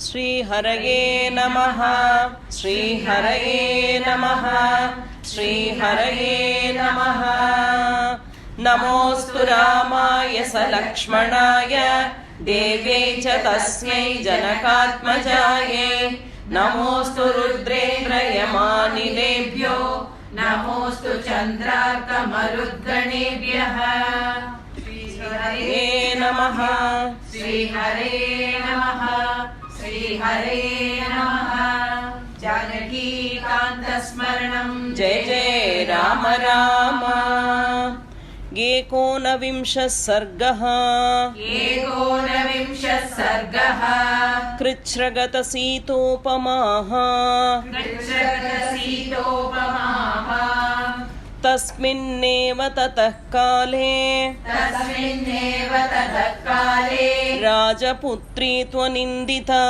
श्रीहरये नमः श्रीहरये नमः श्रीहरये नमः। नमोऽस्तु रामाय स लक्ष्मणाय देव्यै च तस्मै जनकात्मजायै। नमोऽस्तु रुद्रेन्द्रयमानिलेभ्यो नमोऽस्तु चन्द्रार्कमरुद्गणेभ्यः। श्रीहरये नमः श्रीहरये नमः श्रीहरये नमः। जानकीकान्तस्मरणं जय जय राम राम। एकोनविंशः सर्गः कृच्छ्रगतसीतोपमाः तस्मिन्नेव ततः काले राजपुत्री त्वनिन्दिता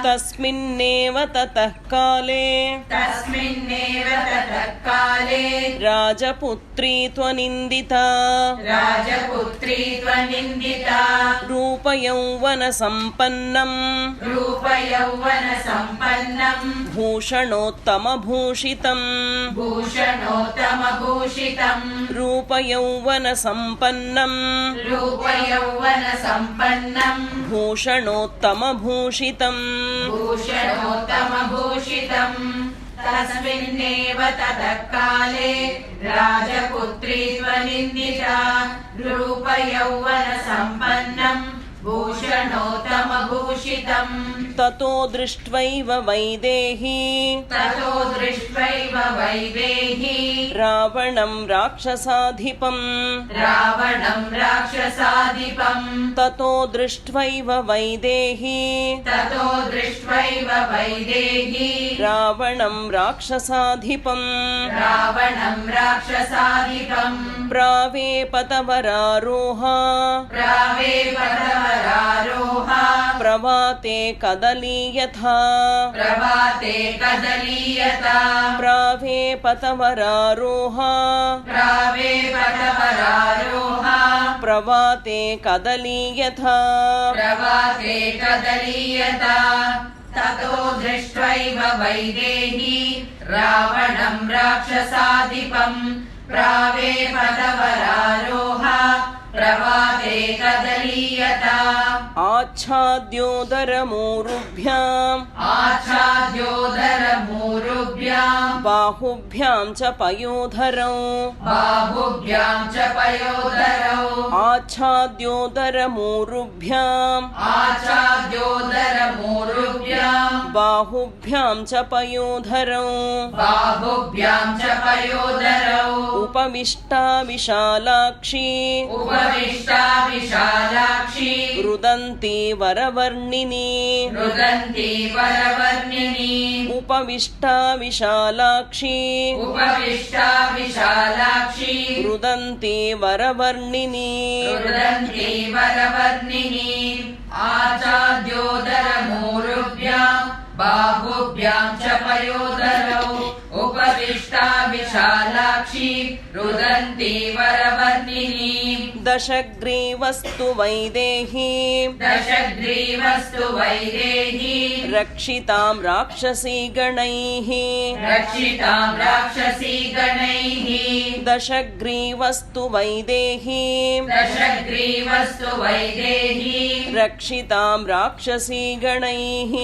तस्मिन्नेव ततः काले राजपुत्री त्वनिन्दिता रूपयौवनसम्पन्नं भूषणोत्तमभूषितं रूपयौवनसम्पन्नं भूषणोत्तमभूषितं तस्मिन्नेव ततः काले राजपुत्री त्वनिन्दिता रूपयौवनसम्पन्नं भूषणोत्तमभूषितम्। ततो दृष्ट्वैव वैदेही रावणं राक्षसाधिपम् ततो दृष्ट्वैव वैदेही रावणं राक्षसाधिपम् प्रावेपतवरारोहा प्रभाते कदलीयथा प्रावेपतवरारोहा प्रभाते कदलीयथा। ततो दृष्ट्वैव वैदेही रावणं राक्षसाधिपम् प्रावेपतवरारोहा प्रभाते कदलीयता। आच्छाद्योदरमूरुभ्याम् बाहुभ्यां च पयोधरौ आच्छाद्योदरमूरुभ्याम् बाहुभ्यां च पयोधरौ उपविष्टा विशालाक्षी रुदन्ती वरवर्णिनी उपविष्टा विशालाक्षी रुदन्ती वरवर्णिनी। आचाद्योदरमूरुभ्यां बाहुभ्यां च पयोधरौ उपविष्टा विशालाक्षी रुदन्ती वरवर्णिनी। दशग्रीवस्तु वैदेही रक्षितां राक्षसीगणैः दशग्रीवस्तु वैदेही रक्षितां राक्षसीगणैः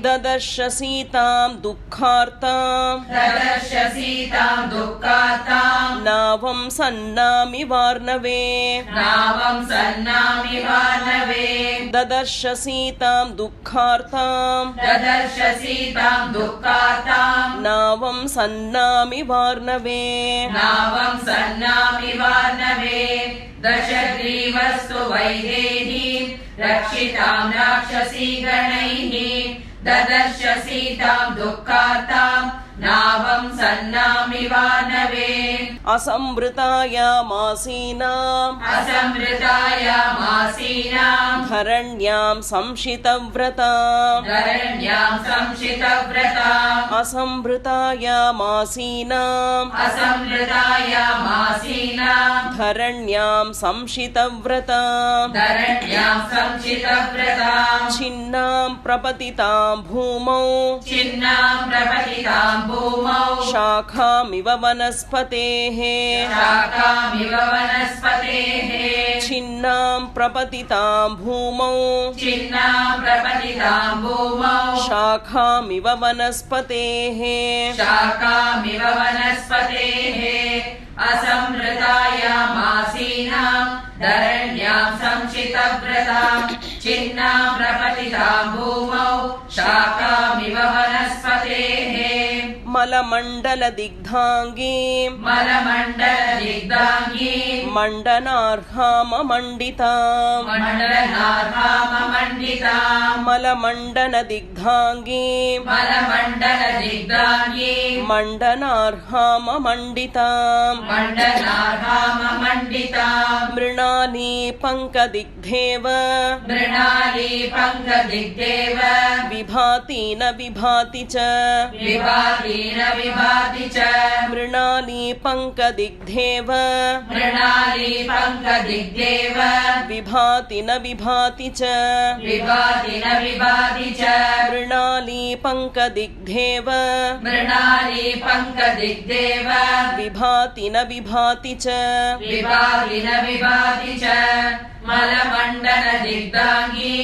ददर्श सीतां दुःखार्तां नावं सन्नामि वार्णवे ददर्श सीतां दुःखार्तां नावं सन्नामि वार्णवे दशग्रीवस्तु वैदेही रक्षितां राक्षसीगणैः ददर्श सीतां दुःखार्तां नावं सन्नामिवार्णवे असंवृतायामासीनाम् असंवृतायामासीनां धरण्यां संशितव्रताम् धरण्यां संशितव्रताम् असंवृतायामासीनाम् असंवृतायामासीनां धरण्यां संशितव्रताम् धरण्यां संशितव्रताम् छिन्नां प्रपतितां भूमौ छिन्नां प्रपतितां भूमौ शाखामिव वनस्पतेः शाखामिव वनस्पतेः छिन्नां प्रपतितां भूमौ छिन्नां प्रपतितां भूमौ शाखामिव वनस्पतेः शाखामिव वनस्पतेः असंवृतायामासीनां धरण्यां संशितव्रताम् छिन्नां प्रपतितां भूमौ शाखामिव वनस्पतेः मलमण्डलदिग्धाङ्गीं मलमण्डलदिग्धाङ्गीं मण्डनार्हाममण्डिताम् मण्डनार्हाममण्डिताम् मलमण्डनदिग्धाङ्गीं मलमण्डलदिग्धाङ्गीं मण्डनार्हाममण्डिताम् मण्डनार्हाममण्डिताम् मृणाली पङ्कदिग्धेव मृणाली पङ्कदिग्देव विभाति न विभाति च विभाति न विभाति च मृणाली पङ्कदिग्धेव मृणाली पङ्कदिग्देव विभाति न विभाति च विभाति न विभाति च मृणाली पङ्कदिग्धेव मृणाली पङ्कदिग्देव विभाति न विभाति च विभाति न विभाति च मलमण्डलदिग्धाङ्गी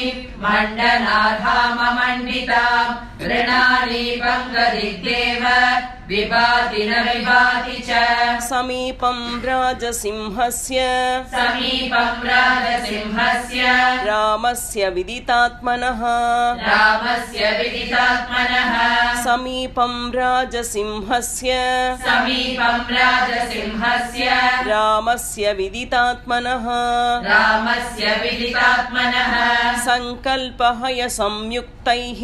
मण्डनार्हाममण्डिताम् मृणाली पङ्कदिग्देव विभाति न विभाति च समीपं राजसिंहस्य समीपं राजसिंहस्य रामस्य विदितात्मनः रामस्य विदितात्मनः समीपं राजसिंहस्य समीपं राजसिंहस्य रामस्य विदितात्मनः रामस्य विदितात्मनः सङ्कल्पहय संयुक्तैः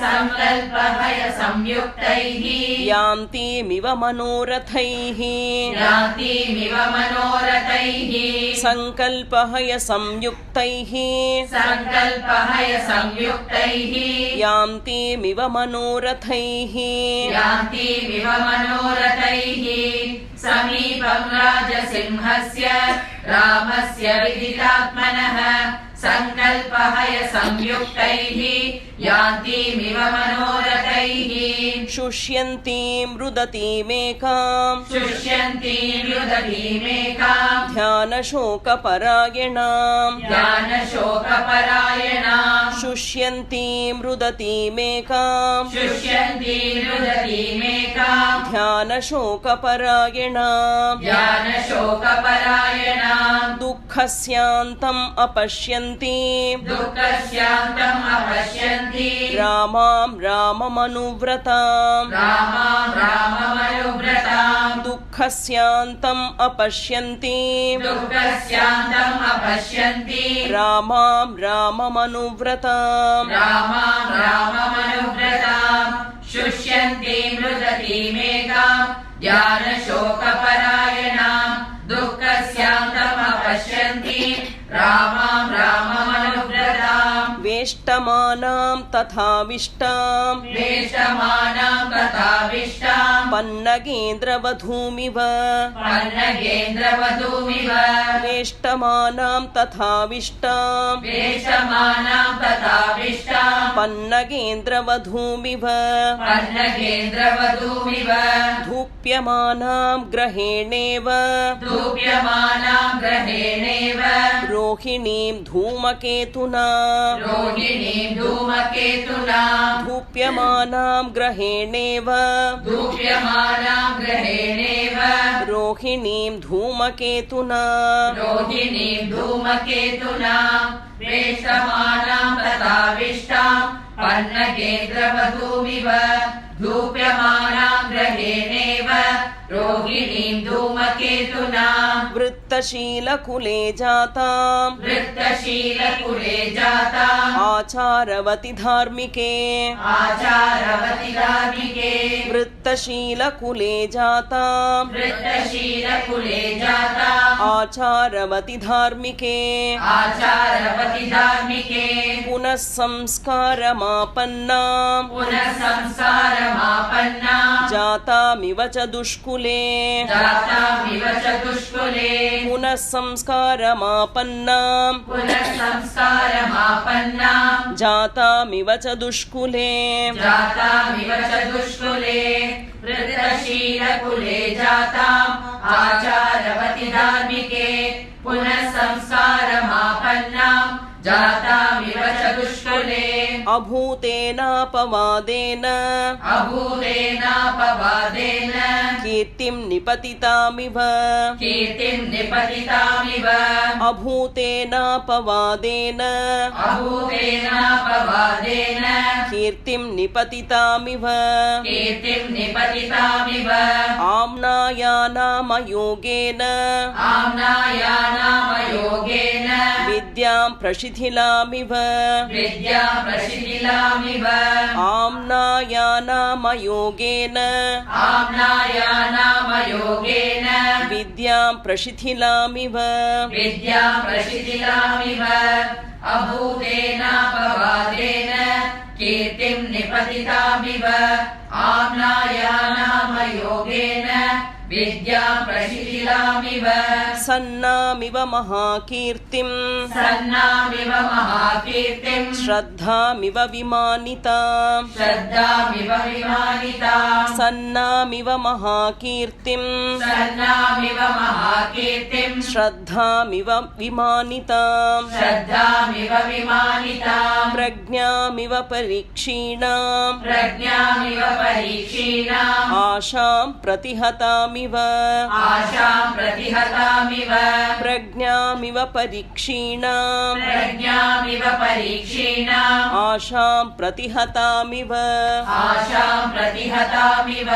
सङ्कल्पभय संयुक्तैः यान्तीमिव मनोरथैः यान्तीमिव मनोरथैः सङ्कल्पहय संयुक्तैः सङ्कल्पभय संयुक्तैः यान्तीमिव मनोरथैः यान्तीमिव मनोरथैः समीपं राजसिंहस्य रामस्य विदितात्मनः सङ्कल्पहय संयुक्तैः यान्तीमिव मनोरथैः शुष्यन्तीं रुदतीमेकाम् शुष्यन्तीं रुदतीमेकाम् ध्यानशोकपरायणाम् ध्यानशोकपरायणाम् शुष्यन्तीं रुदतीमेकाम् शुष्यन्तीं रुदतीमेकाम् ध्यानशोकपरायणाम् ध्यानशोकपरायणाम् दुःखस्यान्तम् अपश्यन्तीं दुःखस्यान्तम् अपश्यन्ति रामां राममनुव्रताम् रामां राममनुव्रताम् दुःखस्यान्तम् अपश्यन्तीं दुःखस्यान्तम् अपश्यन्ति रामां राममनुव्रताम् रामां राममनुव्रताम् शुष्यन्तीं रुदतीमेकाम् ज्ञानशोकपरायणाम् दुःखस्यान्तम् अपश्यन्ति रामां राममनुव्रताम् वेष्टमानां तथाविष्टां वेष्टमानां तथाविष्टाम् पन्नगेन्द्रवधूमिव पन्नगेन्द्रवधूमिव वेष्टमानां तथाविष्टां वेष्टमानां तथाविष्टाम् पन्नगेन्द्रवधूमिव पन्नगेन्द्रवधूमिव धूप्यमानां ग्रहेणेव धूप्यमानां ग्रहेणेव रोहिणीं धूमकेतुना रोहिणीं धूमकेतुना धूप्यमानां ग्रहेणेव धूप्यमानां ग्रहेणेव रोहिणीं धूमकेतुना रोहिणीं धूमकेतुना वेष्टमानां तथाविष्टाम् पन्नगेन्द्रवधूमिव धूप्यमानां ग्रहेणेव रोहिणीम् धूमकेतुना वृत्तशीलकुले जाताम् वृत्तशीलकुले जाता आचारवति धार्मिके आचारवति धार्मिके वृत्तशीलकुले जाताम् वृत्तशीलकुले जाता आचारवति धार्मिके आचारवति धार्मिके पुनः संस्कारमापन्नाम् पुनः संसारमापन्ना जातामिव च दुष्कुले जातामिव च दुष्कुले पुनः संस्कारमापन्नाम् पुनः संस्कारमापन्ना जातामिव च दुष्कुले जातामिव च दुष्कुले वृत्तशीलकुले जाताम् आचारवति धार्मिके पुनः संस्कारमापन्नाम् जातामिव च दुष्कुले अभूतेनापवादेन अभूतेनापवादेन कीर्तिं निपतितामिव कीर्तिम् निपतितामिव अभूतेनापवादेन अभूतेनापवादेन कीर्तिं निपतितामिव कीर्तिम् निपतितामिव आम्नायानामयोगेन आम्नायानामयोगेन विद्यां प्रशिथिलामिव विद्याम् प्रशिथिलामिव आम्नायानामयोगेन आम्नायानामयोगेन विद्यां प्रशिथिलामिव विद्याम् प्रशिथिलामिव अभूतेनापवादेन कीर्तिम् निपतितामिव आम्नायानामयोगेन विद्याम् प्रशिथिलामिव सन्नामिव महाकीर्तिम् सन्नामिव महाकीर्तिम् श्रद्धामिव विमानिताम् श्रद्धामिव विमानिता सन्नामिव महाकीर्तिम् सन्नामिव महाकीर्तिम् श्रद्धामिव विमानिताम् श्रद्धामिव विमानिता प्रज्ञामिव परीक्षीणाम् प्रज्ञामिव परीक्षीणाम् आशां प्रतिहतामिव आशाम् प्रतिहतामिव प्रज्ञामिव परीक्षीणाम् प्रज्ञामिव परीक्षीणाम् आशां प्रतिहतामिव आशाम् प्रतिहतामिव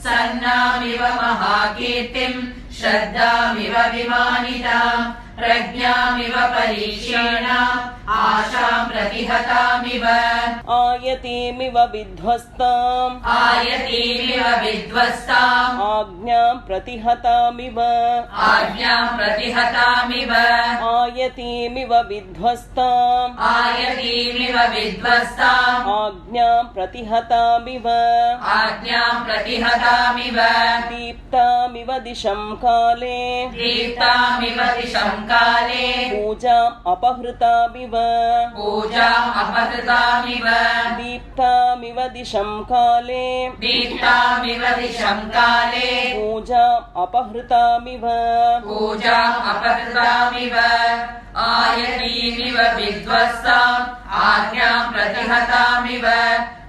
सन्नामिव महाकीर्तिम् श्रद्धामिव विमानिताम् प्रज्ञामिव परीक्षीणाम् आशाम् प्रतिहतामिव आयतेमिव विध्वस्ताम् आयतीमिव विध्वस्ताम् आज्ञां प्रतिहतामिव आज्ञाम् प्रतिहतामिव आयतेमिव विध्वस्ताम् आयतीमिव विध्वस्ताम् आज्ञां प्रतिहतामिव आज्ञाम् प्रतिहतामिव दीप्तामिव दिशं काले दीप्तामिव दिशम् काले पूजाम् अपहृतामिव पूजाम् अपहृतामिव दीप्तामिव दिशं काले दीप्तामिव दिशम् काले पूजाम् अपहृतामिव पूजाम् अपहृतामिव आयतीमिव विध्वस्ताम् आज्ञाम् प्रतिहतामिव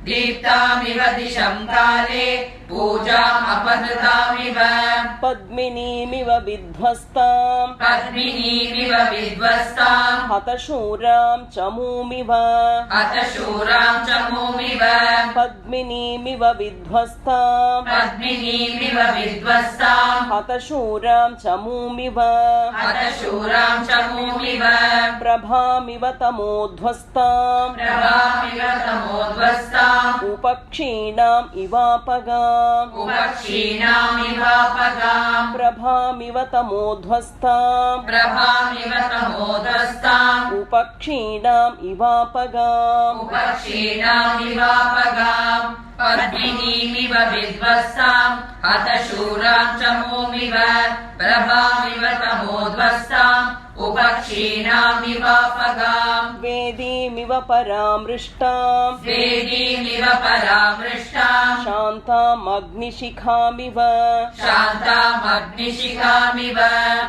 दीप्तामिव दिशम् काले पूजाम् अपहृतामिव पद्मिनीमिव विध्वस्ताम् पद्मिनीमिव विध्वस्ताम् हतशूरां चमूमिव हतशूराम् चमूमिव पद्मिनीमिव विध्वस्ताम् पद्मिनीमिव विध्वस्ताम् हतशूरां चमूमिव हतशूराम् चमूमिव प्रभामिव तमोध्वस्ताम् प्रभामिव तमोध्वस्ताम् उपक्षीणाम् इवापगाम् उपक्षीणामिवापगाम् प्रभामिव तमोध्वस्ताम् प्रभामिव तमोध्वस्ताम् उपक्षीणाम् इवापगाम् उपक्षीणामिवापगाम् पद्मिनीमिव विध्वस्ताम् हतशूराम् चमूमिव प्रभामिव तमोध्वस्ताम् उपक्षीणामिवापगाम् वेदीमिव परामृष्टाम् वेदीमिव परामृष्टाम् शान्तामग्निशिखामिव शान्तामग्निशिखामिव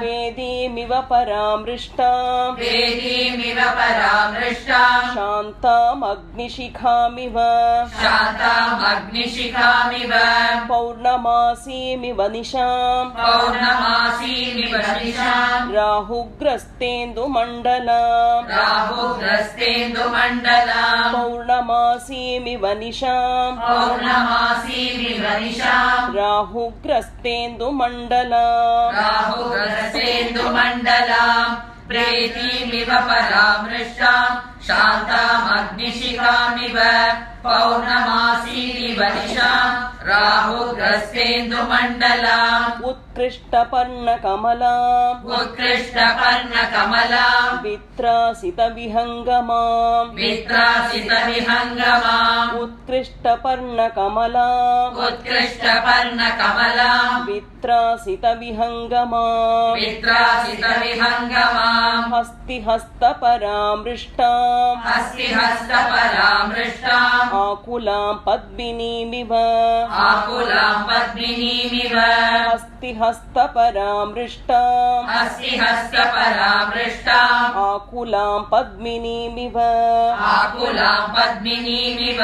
वेदीमिव परामृष्टाम् वेदीमिव परामृष्टाम् शान्तामग्निशिखामिव शान्तामग्निशिखामिव पौर्णमासीमिव निशाम् पौर्णमासीमिव निशाम् राहुग्रस्तमोदीरिव राहुग्रस्तेन्दुमण्डलाम् राहुग्रस्तेन्दुमण्डलाम् पौर्णमासीमिव निशाम् पौर्णमासीमिव निशाम् राहुग्रस्तेन्दुमण्डलाम् राहुग्रस्तेन्दुमण्डलाम् प्रीतिमिव परामृष्टाम् शान्तामग्निशिखामिव पौर्णमासीमिव निशाम् राहुग्रस्तेन्दुमण्डलाम् उत्कृष्टपर्णकमलाम् उत्कृष्टपर्णकमलाम् वित्रासितविहङ्गमाम् वित्रासितविहङ्गमाम् उत्कृष्टपर्णकमलाम् उत्कृष्टपर्णकमलाम् वित्रासितविहङ्गमाम् वित्रासितविहङ्गमाम् हस्तिहस्तपरामृष्टाम् हस्तिहस्तपरामृष्टाम् आकुलाम् पद्मिनीमिव आकुलाम् पद्मिनीमिव हस्तिहस्तपरामृष्टाम् हस्तिहस्तपरामृष्टाम् आकुलाम् पद्मिनीमिव आकुलाम् पद्मिनीमिव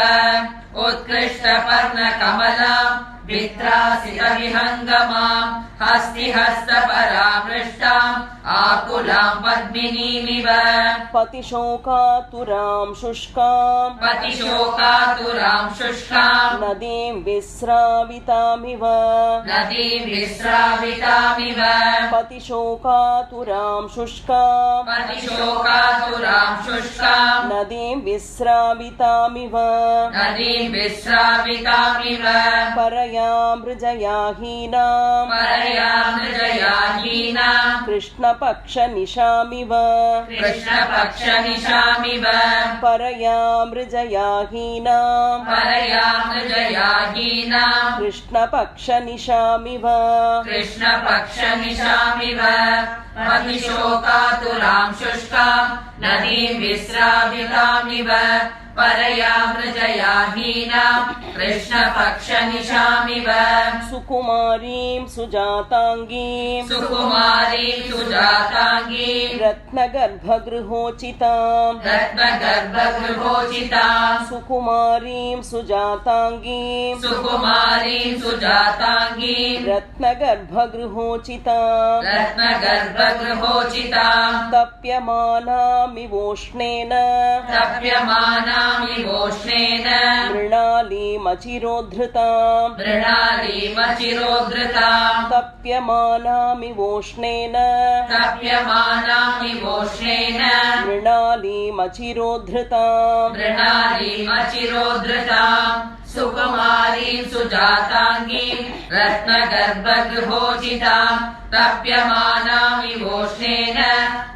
उत्कृष्टपर्णकमलाम् वित्रासितविहङ्गमाम् हस्तिहस्तपरामृष्टाम् आकुलाम् पद्मिनीमिव पतिशोकातुराम् शुष्काम् पतिशोकातुराम् शुष्काम् नदीम् विस्रावितामिव नदीम् विस्रावितामिव पतिशोकातुराम् शुष्काम् पतिशोकातुराम् शुष्काम् नदीम् विस्रावितामिव नदीम् विस्रावितामिव परयामृजयाहीनाम् परयामृजयाहीनाम् कृष्णपक्षनिशामिव कृष्णपक्षनिशामिव परयामृजयाहीनाम् परयामृजयाहीनाम् कृष्णपक्षनिशामिव कृष्णपक्षनिशामिव पतिशोकातुराम् शुष्काम् नदीम् विस्रावितामिव परयामृजयाहीनाम् कृष्णपक्षनिशामिव सुकुमारीम् सुजाताङ्गीम् सुकुमारीम् सुजाताङ्गीम् रत्नगर्भगृहोचिताम् रत्नगर्भगृहोचिताम् सुकुमारीम् सुजाताङ्गीम् सुकुमारीम् सुजाताङ्गीम् रत्नगर्भगृहोचिताम् रत्नगर्भगृहोचिताम् तप्यमानामिवोष्णेन तप्यमानामिवोष्णेन मृणालीमचिरोद्धृताम् मृणालीमचिरोद्धृताम् तप्यमानामिवोष्णेन तप्यमानामिवोष्णेन मृणालीमचिरोद्धृताम् मृणालीमचिरोद्धृताम् सुकुमारीम् सुजाताङ्गीम् रत्नगर्भगृहोचिताम् तप्यमानामिवोष्णेन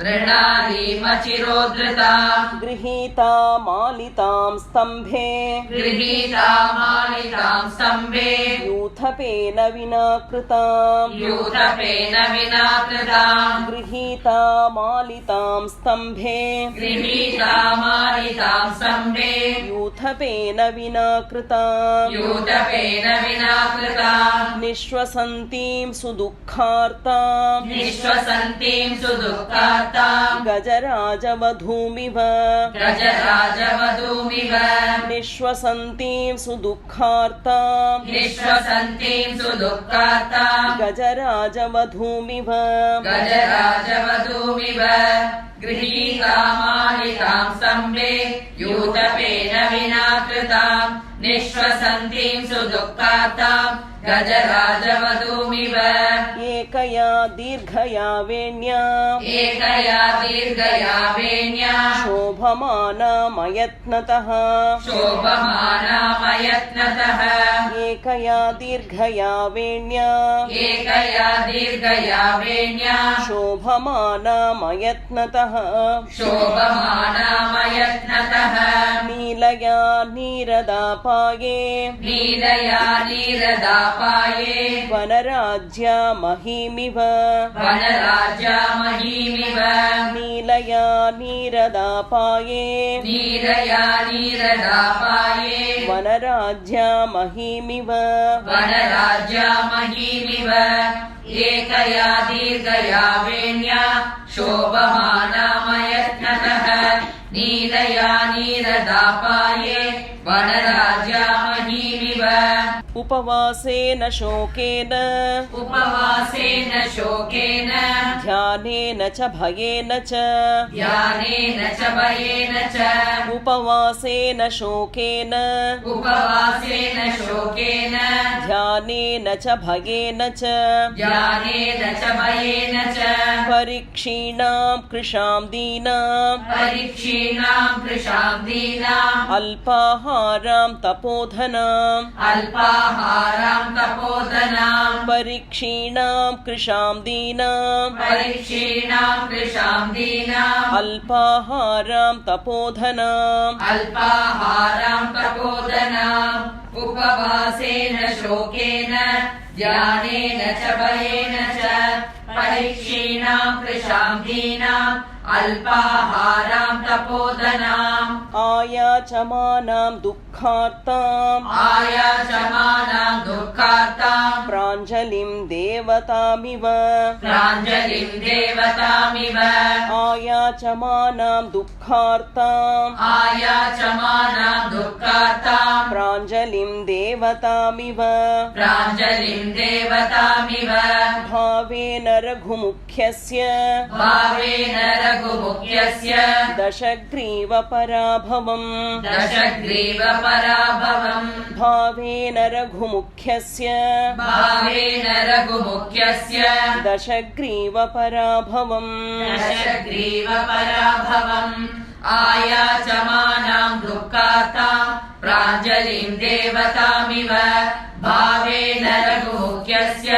मृणालीमचिरोद्धृताम् गृहीतामालिताम् स्तम्भे गृहीतामालिताम् स्तम्भे यूथपेन विना कृताम् यूथपेन विना कृताम् गृहीतामालिताम् स्तम्भे गृहीतामालिताम् स्तम्भे यूथपेन विना कृताम् यूथपेन विना कृताम् निःश्वसन्तीम् सुदुःखार्ताम् निःश्वसन्तीम् सुदुःखार्ताम् गजराजवधूमिव गजराजवधूमिव निःश्वसन्तीम् सुदुःखार्ताम् निःश्वसन्तीम् सुदुःखार्ताम् गजराजवधूमिव गजराजवधूमिव गृहीतामालिताम् स्तम्भे यूथपेन विना कृताम् निःश्वसन्तीम् सुदुःखार्ताम् गजराजवधूमिव एकया दीर्घया वेण्या एकया दीर्घया वेण्या शोभमानामयत्नतः शोभमानामयत्नतः एकया दीर्घया वेण्या एकया दीर्घया वेण्या शोभमानामयत्नतः शोभमानामयत्नतः नीलया नीरदापाये नीलया नीरदापाये वनराज्या महीमिव वनराज्या महीमिव नीलया नीरदापाये नीलया नीरदापाये वनराज्या महीमिव वनराज्या महीमिव एकया दीर्घया वेण्या शोभमानामयत्नतः नीलया नीरदापाये वनराज्या महीमिव उपवासेन शोकेन उपवासेन शोकेन ध्यानेन च भयेन च ध्यानेन च भयेन च उपवासेन शोकेन उपवासेन शोकेन ध्यानेन च भयेन च ध्यानेन च भयेन च परीक्षीणां कृशाब्दीनां परीक्षीणां कृशाब्दीनाम् अल्पाहारां तपोधनां अल्पाहारां तपोधनाम् परीक्षीणां कृशाब्दीनां परीक्षीणां कृशाब्दीनाम् अल्पाहारां तपोधनां अल्पाहारां तपोधनाम् उपवासेन शोकेन ध्यानेन च भयेन च परीक्षीणां कृशाब्दीनाम् अल्पाहारां तपोधनाम् आयाचमानां दुःखार्तां आयाचमानां दुःखार्ताम् प्राञ्जलिं देवतामिव प्राञ्जलिं देवतामिव आयाचमानां दुःखार्तां आयाचमानां दुःखार्ताम् प्राञ्जलिं देवतामिव प्राञ्जलिं देवतामिव भावेन रघुमुख्यस्य भावेन रघुमुख्यस्य दशग्रीवपराभवम् दशग्रीवपराभवम् भावेन रघुमुख्यस्य भावेन रघुमुख्यस्य दशग्रीवपराभवम् दशग्रीवपराभवम् आयाचमानां दुःखार्ताम् प्राञ्जलिं देवतामिव भावेन रघुमुख्यस्य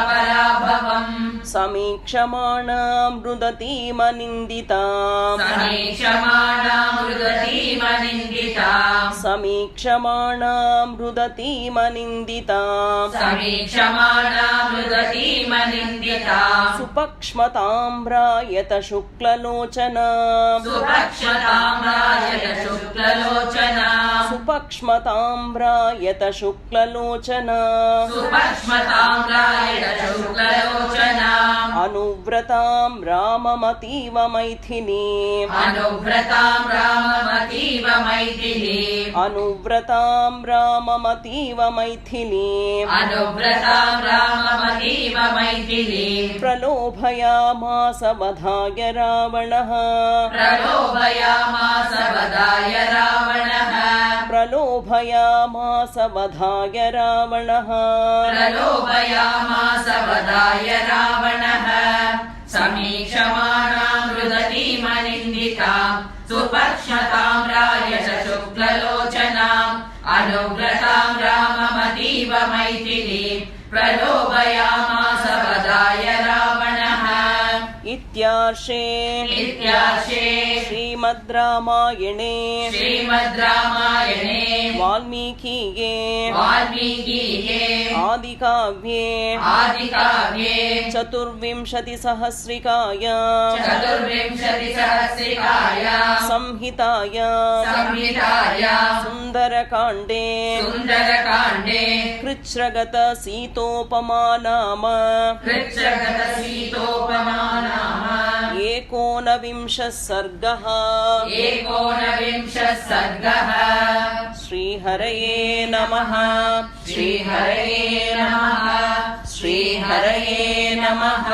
दशग्रीवपराभवम् समीक्षमाणां रुदतीमनिन्दिताम् समीक्षमाणां रुदतीमनिन्दिताम् समीक्षमाणां रुदतीमनिन्दिताम् समीक्षमाणां रुदतीमनिन्दिताम् सुपक्ष्मताम्रायत शुक्ललोचनाम् सुपक्ष्मताम्रायत शुक्ललोचनाम् सुपक्ष्मताम्रायत शुक्ललोचनाम् सुपक्ष्मताम्रायत शुक्ललोचनाम् अनुव्रतां राममतीव मैथिलीम् अनुव्रतां राममतीव मैथिलीम् अनुव्रतां राममतीव मैथिलीम् अनुव्रतां राममतीव मैथिलीम् प्रलोभयामास वधाय रावणः प्रलोभयामास वधाय रावणः प्रलोभयामास वधाय रावणः प्रलोभयामास वधाय रावणः समीक्षमाणां रुदतीमनिन्दिताम् सुपक्ष्मताम्रायत शुक्ललोचनाम् अनुव्रतां राममतीव मैथिलीम् प्रलोभयामास वधाय रावणः इत्यार्षे श्रीमद् रामायणे वाल्मीकिये आदिकाव्ये चतुर्विंशतिसहस्रिकायां संहितायां सुन्दरकाण्डे कृच्छ्रगत सीतोपमा नाम एकोनविंशः सर्गः श्रीहरये नमः श्रीहरये नमः श्रीहरये नमः।